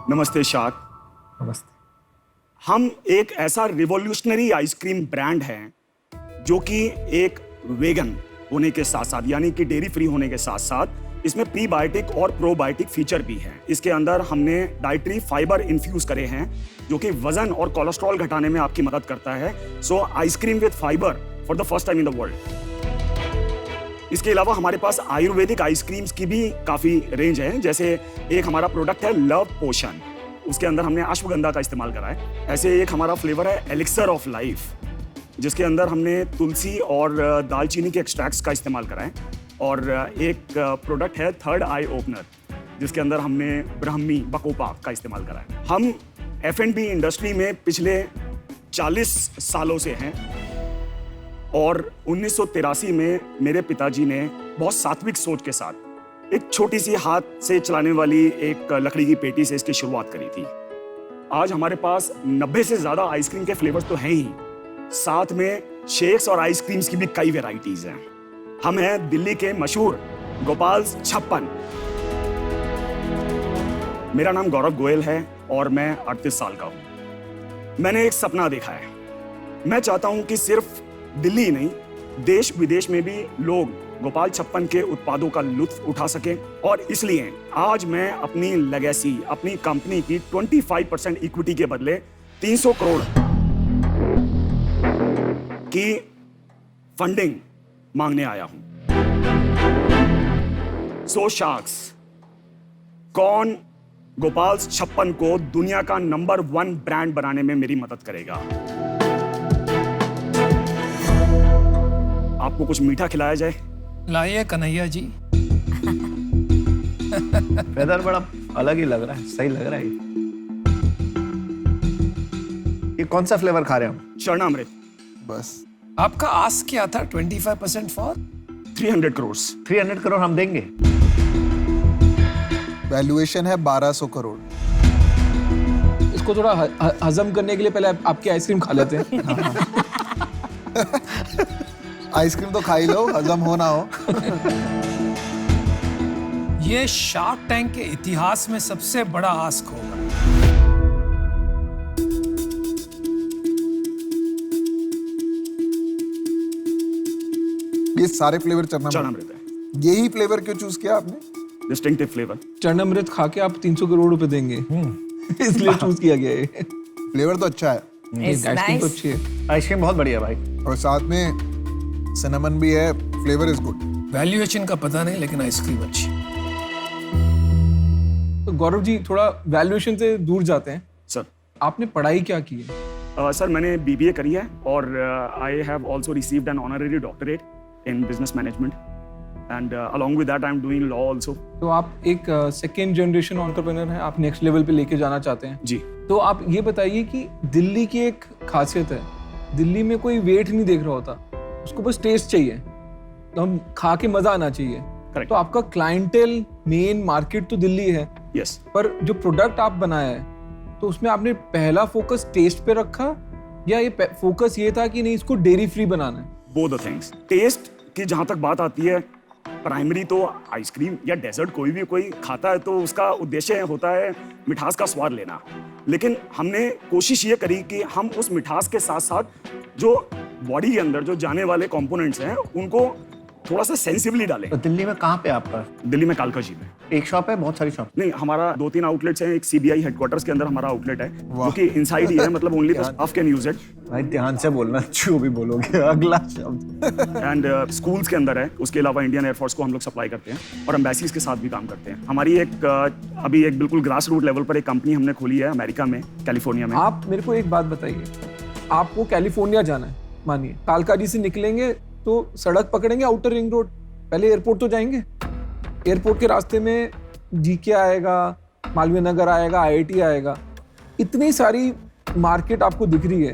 नमस्ते शाक। नमस्ते। हम एक ऐसा रिवॉल्यूशनरी आइसक्रीम ब्रांड हैं जो कि एक वेगन होने के साथ साथ यानी कि डेयरी फ्री होने के साथ साथ इसमें प्रीबायोटिक और प्रोबायोटिक फीचर भी हैं। इसके अंदर हमने डाइटरी फाइबर इन्फ्यूज करे हैं जो कि वजन और कोलेस्ट्रॉल घटाने में आपकी मदद करता है। सो ice cream with fibre for the first time in the world. इसके अलावा हमारे पास आयुर्वेदिक आइसक्रीम्स की भी काफ़ी रेंज है। जैसे एक हमारा प्रोडक्ट है लव पोशन, उसके अंदर हमने अश्वगंधा का इस्तेमाल करा है। ऐसे एक हमारा फ्लेवर है एलिक्सर ऑफ लाइफ, जिसके अंदर हमने तुलसी और दालचीनी के एक्सट्रैक्ट्स का इस्तेमाल करा है। और एक प्रोडक्ट है थर्ड आई ओपनर, जिसके अंदर हमने ब्राह्मी बकोपा का इस्तेमाल करा है। हम F&B इंडस्ट्री में पिछले 40 सालों से हैं और 1983 में मेरे पिताजी ने बहुत सात्विक सोच के साथ एक छोटी सी हाथ से चलाने वाली एक लकड़ी की पेटी से इसकी शुरुआत करी थी। आज हमारे पास 90 से ज़्यादा आइसक्रीम के फ्लेवर्स तो हैं ही, साथ में शेक्स और आइसक्रीम्स की भी कई वेराइटीज़ हैं। हम हैं दिल्ली के मशहूर गोपाल्स छप्पन। मेरा नाम गौरव गोयल है और मैं 38 साल का हूँ। मैंने एक सपना देखा है। मैं चाहता हूँ कि सिर्फ दिल्ली ही नहीं, देश विदेश में भी लोग गोपाल छप्पन के उत्पादों का लुत्फ उठा सकें। और इसलिए आज मैं अपनी लेगेसी, अपनी कंपनी की 25% इक्विटी के बदले 300 करोड़ की फंडिंग मांगने आया हूं। सो शार्क्स, कौन गोपाल छप्पन को दुनिया का नंबर 1 ब्रांड बनाने में मेरी मदद करेगा? आपको कुछ मीठा खिलाया जाए? लाइए कन्हैया जी। फेदर बड़ा अलग ही लग रहा है, सही लग रहा है। ये कौन सा फ्लेवर खा रहे हैं हम? चरणामृत। बस आपका आस्क क्या था? 25% फॉर 300 करोड़। 300 करोड़ हम देंगे। वैल्यूएशन है 1200 करोड़। इसको थोड़ा हजम करने के लिए पहले आपकी आइसक्रीम खा लेते हैं। आइसक्रीम तो खा ही लो, हजम हो ना हो। ये शार्क टैंक के इतिहास में सबसे बड़ा आस्क होगा। ये सारे फ्लेवर चरणामृत है। यही फ्लेवर क्यों चूज किया आपने? Distinctive flavour. चरणामृत खा के आप 300 करोड़ रुपए देंगे, इसलिए चूज किया गया है। फ्लेवर तो अच्छा है आइसक्रीम तो अच्छी है। आइसक्रीम बहुत बढ़िया भाई। और साथ में सिनेमन भी है। Flavour is good. वैल्यूएशन का पता नहीं, लेकिन आइसक्रीम अच्छी। तो गौरव जी, थोड़ा वैल्यूएशन से दूर जाते हैं। सर, आपने पढ़ाई क्या की है? सर मैंने BBA करी है और I have also received an honorary doctorate in business management and along with that I am doing law also. तो आप एक सेकेंड जनरेशन एंटरप्रेन्योर हैं, आप नेक्स्ट लेवल पे लेके जाना चाहते हैं। जी। तो आप ये बताइए कि दिल्ली की एक खासियत है, दिल्ली में कोई वेट नहीं देख रहा होता, उसको बस टेस्ट चाहिए, तो हम खा के मजा आना चाहिए। Correct. तो आपका क्लाइंटेल मेन मार्केट तो दिल्ली है। यस। पर जो प्रोडक्ट आप बनाया है, तो उसमें आपने पहला फोकस टेस्ट पे रखा या ये फोकस ये था कि नहीं इसको डेयरी फ्री बनाना है? Both the things. टेस्ट की जहां तक बात आती है, प्राइमरी तो आइसक्रीम या डेजर्ट कोई खाता है तो उसका उद्देश्य होता है मिठास का स्वाद लेना। लेकिन हमने कोशिश ये करी कि हम उस मिठास के साथ साथ जो बॉडी के अंदर जो जाने वाले कंपोनेंट्स हैं उनको थोड़ा सा सेंसिबली डालें। तो दिल्ली में कहाँ पे आपका? दिल्ली में कालका जी में एक शॉप है, बहुत सारी शॉप? नहीं, हमारा 2-3 आउटलेट्स हैं। एक CBI हेडक्वार्टर्स के अंदर हमारा आउटलेट है जो कि इनसाइड ही है, मतलब only the staff can use it. भाई ध्यान से बोलना, जो भी बोलोगे अगला शब्द। एंड स्कूल्स के अंदर है। उसके अलावा इंडियन एयरफोर्स को हम लोग सप्लाई करते हैं और एम्बेसीज के साथ भी काम करते हैं। हमारी एक अभी एक बिल्कुल ग्रास रूट लेवल पर एक कंपनी हमने खोली है अमेरिका में, कैलिफोर्निया में। आप मेरे को एक बात बताइए, आपको कैलिफोर्निया जाना है, मानिए कालका जी से निकलेंगे तो सड़क पकड़ेंगे आउटर रिंग रोड, पहले एयरपोर्ट तो जाएंगे। एयरपोर्ट के रास्ते में GK आएगा, मालवीय नगर आएगा, IIT आएगा, इतनी सारी मार्केट आपको दिख रही है।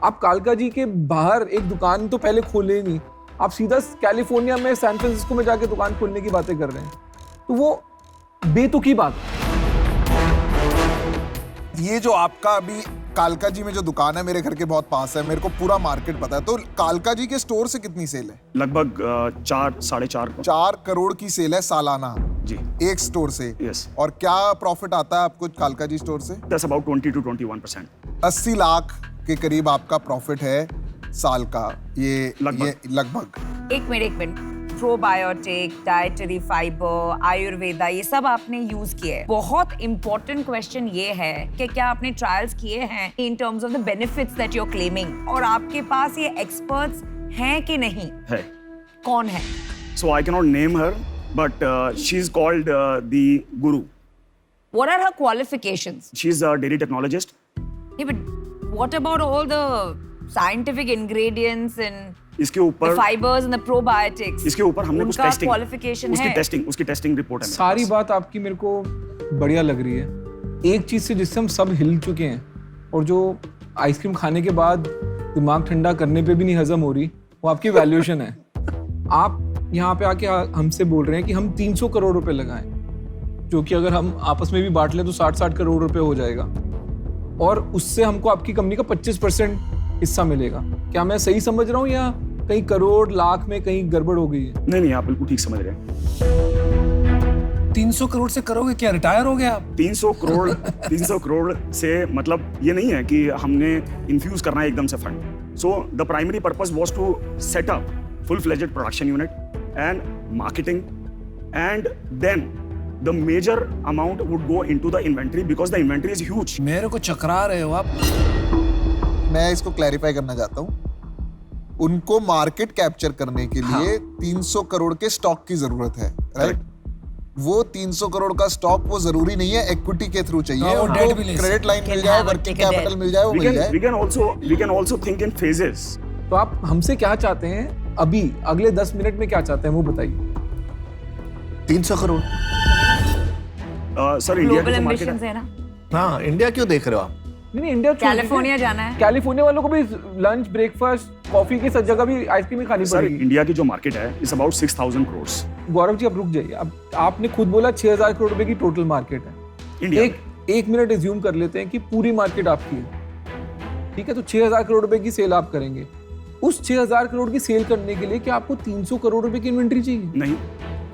आप कालका जी के बाहर एक दुकान तो पहले खोले नहीं, आप सीधा कैलिफोर्निया में सैन फ्रांसिस्को में जाके दुकान खोलने की बातें कर रहे हैं, तो वो बेतुकी बात है। ये जो आपका अभी कालका जी में जो दुकान है मेरे घर के बहुत पास है, मेरे को पूरा मार्केट पता है, तो कालका जी के स्टोर से कितनी सेल है? लगभग 4-4.5 4 करोड़ की सेल है सालाना जी। एक स्टोर से। Yes. और क्या प्रॉफिट आता है आपको कालका जी स्टोर से? That's about 20 to 21%। 80 लाख के करीब आपका प्रॉफिट है साल का, ये लगभग। एक minute, probiotic, dietary fibre, Ayurveda, ये सब आपने यूज किए हैं। बहुत इंपॉर्टेंट क्वेश्चन ये है कि क्या आपने ट्रायल्स किए हैं in terms of the benefits that you are claiming, और आपके पास ये एक्सपर्ट्स हैं कि नहीं? है। कौन है? So I cannot name her, but she is called the Guru. What are her qualifications? She is a dairy technologist. Yeah, but what about all the scientific ingredients and इसके ऊपर the fibers and the probiotics? इसके ऊपर हमने कुछ उनका testing, qualification उसकी है। Testing report है मेरे सारी पास। बात आपकी मेरे को बढ़िया लग रही है। एक चीज से जिससे हम सब हिल चुके हैं और जो आइसक्रीम खाने के बाद दिमाग ठंडा करने पे भी नहीं हजम हो रही, वो आपकी वैल्यूएशन है। आप यहाँ पे आके हमसे बोल रहे हैं कि हम 300 करोड़ रुपए लगाएं, जो कि अगर हम आपस में भी बांट लें तो 60-60 करोड़ रुपए हो जाएगा, और उससे हमको आपकी कंपनी का 25% हिस्सा मिलेगा। क्या मैं सही समझ रहा हूँ या कहीं करोड़ लाख में कहीं गड़बड़ हो गई है? नहीं, आप बिल्कुल ठीक समझ रहे हैं। 300 करोड़ से करोगे क्या? रिटायर हो गया आप? 300 करोड़ से मतलब ये नहीं है कि हमने इन्फ्यूज करना है एकदम से fund. So the primary purpose was to set up full fledged production unit and marketing, and then the major amount would go into the inventory because the inventory is huge. मेरे को चकरा रहे हो आप। मैं इसको क्लैरिफाई करना चाहता हूँ। उनको मार्केट कैप्चर करने के लिए 300 करोड़ के स्टॉक की जरूरत है, राइट? वो 300 करोड़ का स्टॉक वो जरूरी नहीं है इक्विटी के थ्रू चाहिए, वो उनको debt भी ले क्रेडिट लाइन मिल जाए, वर्किंग कैपिटल मिल जाए, वो मिल जाए। We can also think in phases. तो आप हमसे क्या चाहते हैं अभी, अगले 10 मिनट में क्या चाहते हैं वो बताइए। 300 करोड़। सर इंडिया ग्लोबल की मार्केट एम्बिशंस है ना? हाँ, इंडिया क्यों देख रहे हो आप? नहीं, इंडिया कैलिफोर्निया जाना है। कैलिफोर्निया वालों को भी लंच, ब्रेकफास्ट, कॉफी की सब जगह भी आइसक्रीम ही खानी सर पड़ेगी। इंडिया की जो मार्केट है इज अबाउट 6,000 करोड़। गौरव जी, अब रुक जाइए। अब आपने खुद बोला 6,000 करोड़ रुपए की टोटल मार्केट है इंडिया एक मिनट एज्यूम कर लेते हैं कि पूरी मार्केट आपकी है, ठीक है? तो 6,000 करोड़ रुपए की सेल आप करेंगे। उस 6,000 करोड़ की सेल करने के लिए क्या आपको 300 करोड़ रुपए की इन्वेंट्री चाहिए? नहीं,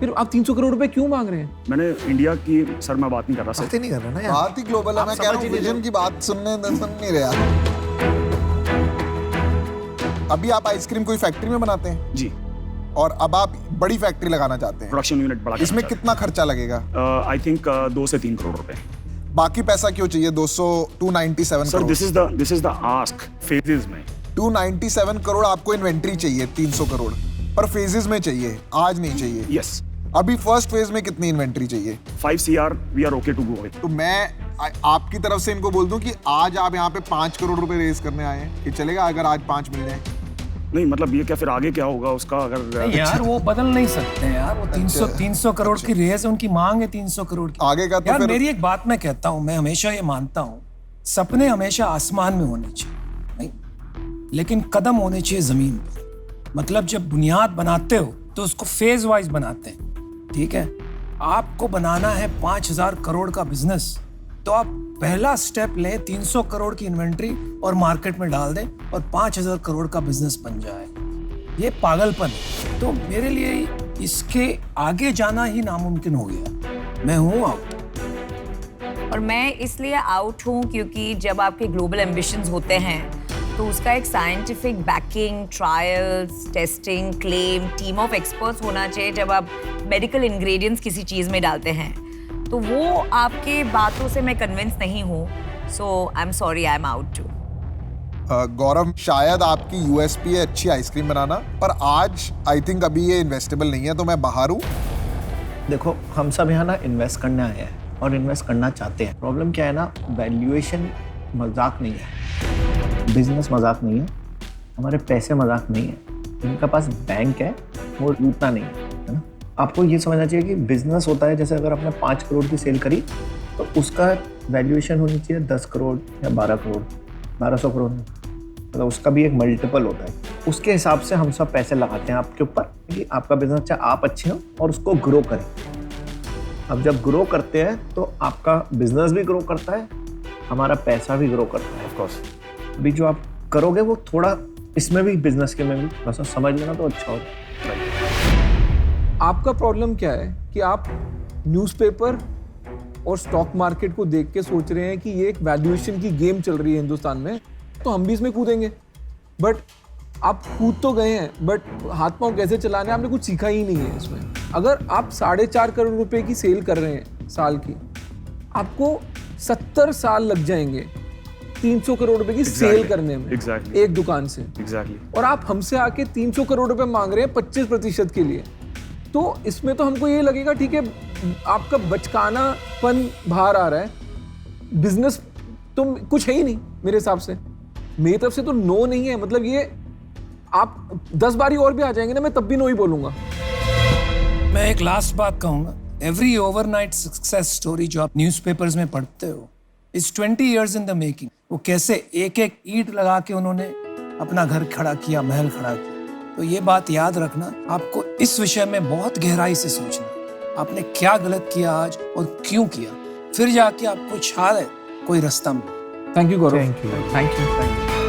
फिर आप 300 करोड़ रुपए क्यों मांग रहे हैं? मैंने इंडिया की सर मैं बात नहीं कर रहा सर। बात ही नहीं कर रहा ना यार। बात ही ग्लोबल है, मैं कह रहा हूँ विजन की बात सुन नहीं रहे आप। अभी आप आइसक्रीम कोई फैक्ट्री में बनाते हैं जी, और अब आप बड़ी फैक्ट्री लगाना चाहते हैं, प्रोडक्शन यूनिट बड़ा। इसमें कितना खर्चा लगेगा? आई थिंक 2 से 3 करोड़ रुपए। बाकी पैसा क्यों चाहिए? 297 sir crore. This is the ask phases में। 297 करोड़ आपको इन्वेंट्री चाहिए, 300 करोड़ पर फेजेस में चाहिए, आज नहीं चाहिए। यस, अभी फर्स्ट फेज में कितनी इन्वेंट्री चाहिए? 5 CR we are okay to go with. तो मैं आपकी तरफ से इनको बोल दूं कि आज आप यहाँ पे 5 करोड़ रुपए रेज करने आए हैं, कि चलेगा अगर आज 5 मिल जाए? नहीं मतलब ये क्या फिर आगे क्या होगा उसका? अगर यार वो बदल नहीं सकते हैं यार। वो 300 करोड़ की रेस, उनकी मांग है 300 करोड़ की। आगे का तो यार फिर मेरी एक बात मैं कहता हूँ, मैं हमेशा ये मानता हूँ, सपने हमेशा आसमान में होने चाहिए, नहीं, लेकिन कदम होने चाहिए जमीन पर। मतलब जब बुनियाद बनाते हो तो उसको फेज वाइज बनाते हैं, ठीक है? आपको बनाना है 5,000 करोड़ का बिजनेस, तो आप पहला स्टेप लें, 300 करोड़ की इन्वेंट्री और मार्केट में डाल दें और 5,000 करोड़ का बिजनेस बन जाए। ये पागलपन है। तो मेरे लिए इसके आगे जाना ही नामुमकिन हो गया। मैं हूँ आउट। और मैं इसलिए आउट हूँ क्योंकि जब आपके ग्लोबल एम्बिशंस होते हैं तो उसका एक scientific banking, trials, testing, claim, team of experts होना चाहिए। जब आप मेडिकल इंग्रेडिएंट्स किसी चीज़ में डालते हैं तो वो आपके बातों से मैं कन्विंस नहीं हूँ। So I am sorry, I am out too. Gaurav, शायद आपकी यूएसपी है अच्छी आइसक्रीम बनाना, पर आज आई थिंक अभी ये इन्वेस्टेबल नहीं है, तो मैं बाहर हूँ। देखो, हम सब यहाँ ना इन्वेस्ट करने आए हैं और इन्वेस्ट करना चाहते हैं। प्रॉब्लम क्या है ना, वैल्यूएशन मजाक नहीं है, बिजनेस मजाक नहीं है, हमारे पैसे मजाक नहीं है। जिनका पास बैंक है वो लूटना नहीं है ना। आपको ये समझना चाहिए कि बिजनेस होता है, जैसे अगर आपने 5 करोड़ की सेल करी तो उसका वैल्यूएशन होनी चाहिए 10 करोड़ या 12 करोड़, 1200 करोड़, मतलब उसका भी एक मल्टीपल होता है। उसके हिसाब से हम सब पैसे लगाते हैं आपके ऊपर कि आपका बिजनेस अच्छा, आप अच्छे हो और उसको ग्रो करें। अब जब ग्रो करते हैं तो आपका बिजनेस भी ग्रो करता है, हमारा पैसा भी ग्रो करता है। Of course. अभी जो आप करोगे वो थोड़ा इसमें भी, बिजनेस के में भी बस समझ लेना तो अच्छा होगा। आपका प्रॉब्लम क्या है कि आप न्यूज़पेपर और स्टॉक मार्केट को देख के सोच रहे हैं कि ये एक वैल्यूएशन की गेम चल रही है हिंदुस्तान में, तो हम भी इसमें कूदेंगे। बट आप कूद तो गए हैं, बट हाथ पांव कैसे चलाने आपने कुछ सीखा ही नहीं है इसमें। अगर आप 4.5 करोड़ रुपए की सेल कर रहे हैं साल की, आपको 70 साल लग जाएंगे 300 करोड़ रुपए की सेल करने में, एक दुकान से। और आप हमसे आके 300 करोड़ रुपए मांग रहे हैं 25% के लिए। तो इसमें तो हमको ये लगेगा ठीक है आपका बचकानापन बाहर आ रहा है, बिजनेस तो कुछ है ही नहीं मेरे हिसाब से। मेरी तरफ से तो नो नहीं है, मतलब ये आप 10 बारी और भी आ जाएंगे ना, मैं तब भी नो ही बोलूंगा। मैं एक लास्ट बात कहूंगा, एवरी ओवरनाइट सक्सेस स्टोरी जो आप न्यूज़पेपर्स में पढ़ते हो is 20 years in the making. वो कैसे एक एक ईंट लगा के उन्होंने अपना घर खड़ा किया, महल खड़ा किया। तो ये बात याद रखना, आपको इस विषय में बहुत गहराई से सोचना, आपने क्या गलत किया आज और क्यों किया, फिर जाके आपको शायद कोई रास्ता मिले। Thank you Gaurav. Thank you.